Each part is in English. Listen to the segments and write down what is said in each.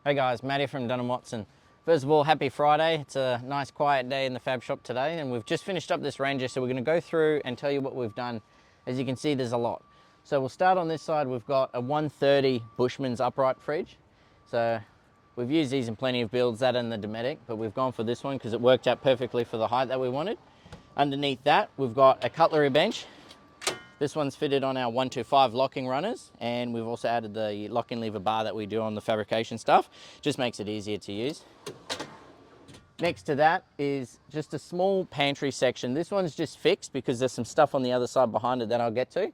Hey guys, Matty from Dunn Watson. First of all, happy Friday. It's a nice quiet day in the fab shop today, and we've just finished up this Ranger, so we're going to go through and tell you what we've done. As you can see, there's a lot. So we'll start on this side. We've got a 130 Bushman's upright fridge. So we've used these in plenty of builds, that and the Dometic, but we've gone for this one because it worked out perfectly for the height that we wanted. Underneath that, we've got a cutlery bench. This one's fitted on our 125 locking runners, and we've also added the locking lever bar that we do on the fabrication stuff. Just makes it easier to use. Next to that is just a small pantry section. This one's just fixed because there's some stuff on the other side behind it that I'll get to.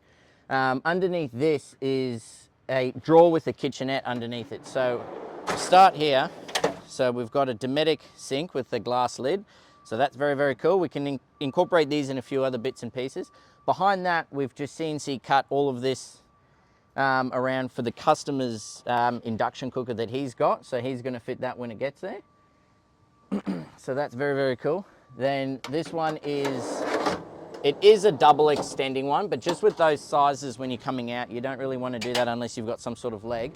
Underneath this is a drawer with a kitchenette underneath it. So we'll start here. So we've got a Dometic sink with the glass lid. So that's very, very cool. We can incorporate these in a few other bits and pieces. Behind that, we've just CNC cut all of this around for the customer's induction cooker that he's got. So he's gonna fit that when it gets there. So that's very, very cool. Then this one it is a double extending one, but just with those sizes when you're coming out, you don't really wanna do that unless you've got some sort of leg.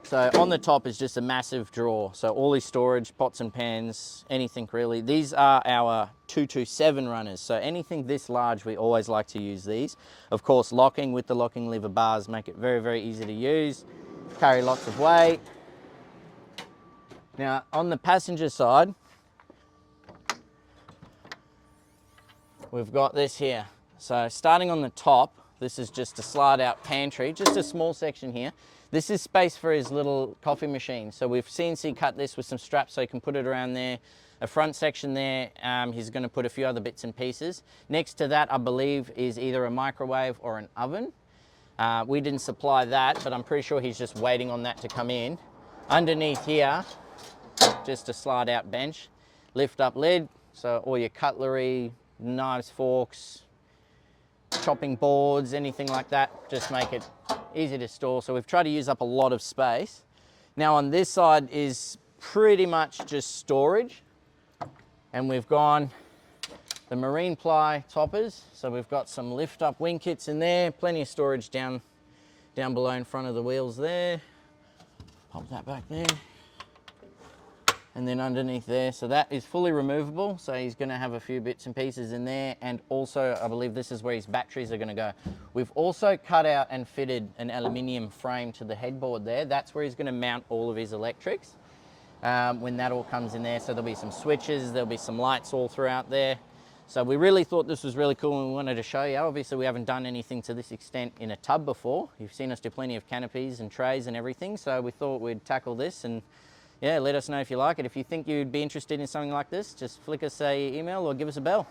So on the top is just a massive drawer. So all these storage, pots and pans, anything really. These are our 227 runners. So anything this large, we always like to use these. Of course, locking with the locking lever bars make it very, very easy to use. Carry lots of weight. Now on the passenger side, we've got this here. So starting on the top, this is just a slide out pantry, just a small section here. This is space for his little coffee machine. So we've CNC cut this with some straps so he can put it around there. A front section there, he's gonna put a few other bits and pieces. Next to that, I believe, is either a microwave or an oven. We didn't supply that, but I'm pretty sure he's just waiting on that to come in. Underneath here, just a slide out bench. Lift up lid, so all your cutlery, knives, forks, chopping boards, anything like that, just make it easy to store. So we've tried to use up a lot of space. Now on this side is pretty much just storage, and we've gone the marine ply toppers. So we've got some lift up wing kits in there, plenty of storage down below in front of the wheels there. Pop that back there. And then underneath there, so that is fully removable. So he's gonna have a few bits and pieces in there. And also, I believe this is where his batteries are gonna go. We've also cut out and fitted an aluminium frame to the headboard there. That's where he's gonna mount all of his electrics when that all comes in there. So there'll be some switches, there'll be some lights all throughout there. So we really thought this was really cool and we wanted to show you. Obviously we haven't done anything to this extent in a tub before. You've seen us do plenty of canopies and trays and everything. So we thought we'd tackle this, and yeah, let us know if you like it. If you think you'd be interested in something like this, just flick us an email or give us a bell.